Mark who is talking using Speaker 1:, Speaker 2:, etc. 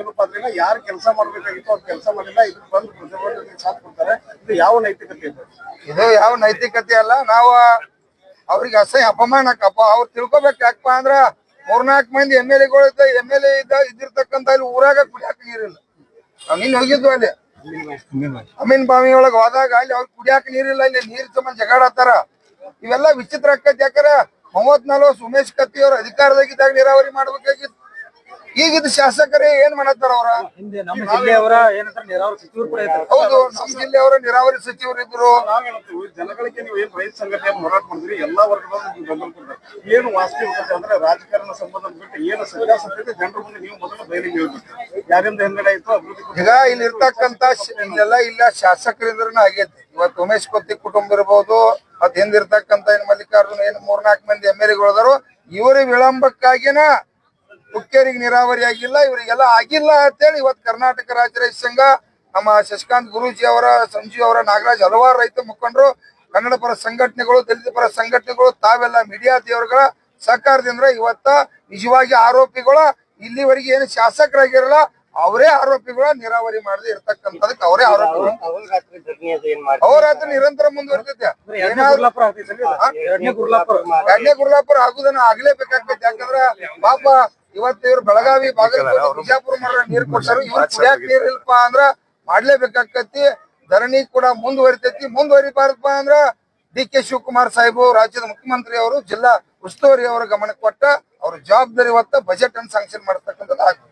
Speaker 1: ಏನಪ್ಪಾ ಅಂದ್ರೆ ಯಾರು ಕೆಲಸ ಮಾಡ್ಬೇಕಾಗಿತ್ತು ಅವ್ರು ಕೆಲಸ ಮಾಡಿಲ್ಲ, ಇದಕ್ಕೆ ಬಂದು ಪ್ರತಿಭಟನೆ ಸಾಥ್ ಕೊಡ್ತಾರೆ. ಇದು ಯಾವ ನೈತಿಕತೆ ಇದೆ?
Speaker 2: ಇದು ಯಾವ ನೈತಿಕತೆ ಅಲ್ಲ. ನಾವು ಅವ್ರಿಗೆ ಅಸಹ್ಯ ಅಪಮಾನಕ್ಕಪ್ಪ ಅವ್ರು ತಿಳ್ಕೊಬೇಕು. ಯಾಕಪ್ಪ ಅಂದ್ರ 3-4 ಮಂದಿ MLA ಇದ್ದಿರ್ತಕ್ಕಂತ ಇಲ್ಲಿ ಊರಾಗ ಕುಡಿಯಾಕ ನೀರಿಲ್ಲ. ನಿನ್ ಹೋಗಿದ್ವು ಅಲ್ಲಿ ಅಮೀನ್ ಬಾವಿ ಒಳಗ ಹೋದಾಗ ಅಲ್ಲಿ ಅವ್ರು ಕುಡಿಯಾಕ ನೀರಿಲ್ಲ, ಇಲ್ಲಿ ನೀರ್ ಸಂಬಂಧ ಜಗಾಡತ್ತಾರ. ಇವೆಲ್ಲ ವಿಚಿತ್ರ ಆಕತಿ. ಯಾಕಂದ್ರ 34 ಉಮೇಶ್ ಕತ್ತಿ ಅವ್ರ ಅಧಿಕಾರದಾಗಿದ್ದಾಗ ನೀರಾವರಿ ಮಾಡ್ಬೇಕಾಗಿತ್ತು. ಈಗ ಇದು ಶಾಸಕರೇ ಏನ್ ಮಾಡತ್ತಾರ ಅವ್ರ? ಹೌದು, ನಮ್ ಜಿಲ್ಲೆಯವರ ನೀರಾವರಿ ಸಚಿವರು ಇದ್ರು.
Speaker 1: ಜನಗಳಿಗೆ ನೀವು ಏನ್ ರೈತ ಸಂಘಟನೆ ಹೋರಾಟ ಮಾಡಿದ್ರಿ, ಎಲ್ಲಾ ವರ್ಗದವರು ಬೆಂಬಲ ಕೊಡ್ತಾರೆ. ಏನು ವಾಸ್ತವಿಕತೆ ಅಂದ್ರೆ ರಾಜಕಾರಣ ಸಂಬಂಧ ಬಿಟ್ಟು ಏನು ಸತ್ಯಾಸತ್ಯತೆ ಜನರ ಮುಂದೆ ನೀವು ಮೊದಲು ಬಯಲಿಗೆ ಹೇಳ್ಬೇಕು. ಯಾರಿಂದ ಹಿನ್ನಡೆ ಆಯ್ತು ಅಭಿವೃದ್ಧಿ.
Speaker 2: ಈಗ ಇಲ್ಲಿ ಇರ್ತಕ್ಕಂತ ಇಲ್ಲ ಶಾಸಕರಿಂದ್ರನ ಆಗೈತಿ. ಇವತ್ತು ಉಮೇಶ್ ಕೊತ್ತಿ ಕುಟುಂಬ ಇರ್ಬೋದು, ಅದ್ ಹಿಂದಿರ್ತಕ್ಕಂತ ಏನ್ ಮಲ್ಲಿಕಾರ್ಜುನ ಏನ್ 3-4 ಮಂದಿ MLAಗಳದಾರು. ಇವ್ರ ವಿಳಂಬಕ್ಕಾಗಿನ ಹುಕ್ಕೇರಿಗೆ ನೀರಾವರಿ ಆಗಿಲ್ಲ, ಇವರಿಗೆಲ್ಲ ಆಗಿಲ್ಲ ಅಂತೇಳಿ ಇವತ್ತು ಕರ್ನಾಟಕ ರಾಜ್ಯ ರೈತ ಸಂಘ, ನಮ್ಮ ಶಶಿಕಾಂತ್ ಗುರೂಜಿ ಅವರ, ಸಂಜೀವ್ ಅವರ, ನಾಗರಾಜ್, ಹಲವಾರು ರೈತ ಮುಖಂಡರು, ಕನ್ನಡ ಪರ ಸಂಘಟನೆಗಳು, ದಲಿತ ಪರ ಸಂಘಟನೆಗಳು, ತಾವೆಲ್ಲ ಮೀಡಿಯಾ ದೇವರುಗಳ ಸಹಕಾರದಿಂದ ಇವತ್ತ ನಿಜವಾಗಿ ಆರೋಪಿಗಳು ಇಲ್ಲಿವರೆಗೆ ಏನು ಶಾಸಕರಾಗಿರಲ್ಲ ಅವರೇ ಆರೋಪಿಗಳ ನೀರಾವರಿ ಮಾಡದೆ ಇರ್ತಕ್ಕಂಥದಕ್ಕೆ ಅವರೇ ಆರೋಪಿಗಳು. ಅವ್ರ ಹತ್ರ ನಿರಂತರ ಮುಂದುವರಿತೈತೆ. ಎರಡನೇ ಗುರ್ಲಾಪುರ ಆಗುದನ್ನ ಆಗ್ಲೇಬೇಕಾಗ್ತೈತಿ. ಯಾಕಂದ್ರ ಪಾಪ ಇವತ್ತು ಇವ್ರು ಬೆಳಗಾವಿ, ಬಾಗಲಕೋಟೆ, ಬಿಜಾಪುರ ನೀರ್ ಕೊಡ್ತಾರ. ಇವ್ರು ಕುಡಿಯಾಕ ನೀರ್ ಇಲ್ಲಪ್ಪ ಅಂದ್ರ ಮಾಡ್ಲೇಬೇಕಾಕತಿ. ಧರಣಿ ಕೂಡ ಮುಂದುವರಿತೈತಿ. ಮುಂದುವರಿಬಾರದಪ್ಪ ಅಂದ್ರ DK ಶಿವಕುಮಾರ್ ಸಾಹೇಬು, ರಾಜ್ಯದ ಮುಖ್ಯಮಂತ್ರಿ ಅವರು, ಜಿಲ್ಲಾ ಉಸ್ತುವಾರಿ ಅವರ ಗಮನಕ್ಕೆ ಕೊಟ್ಟ ಅವ್ರ ಜವಾಬ್ದಾರಿ ಇವತ್ತ ಬಜೆಟ್ ಅನ್ನು ಸ್ಯಾಂಕ್ಷನ್ ಮಾಡತಕ್ಕಂಥದ್ದು ಆಗ್ತದೆ.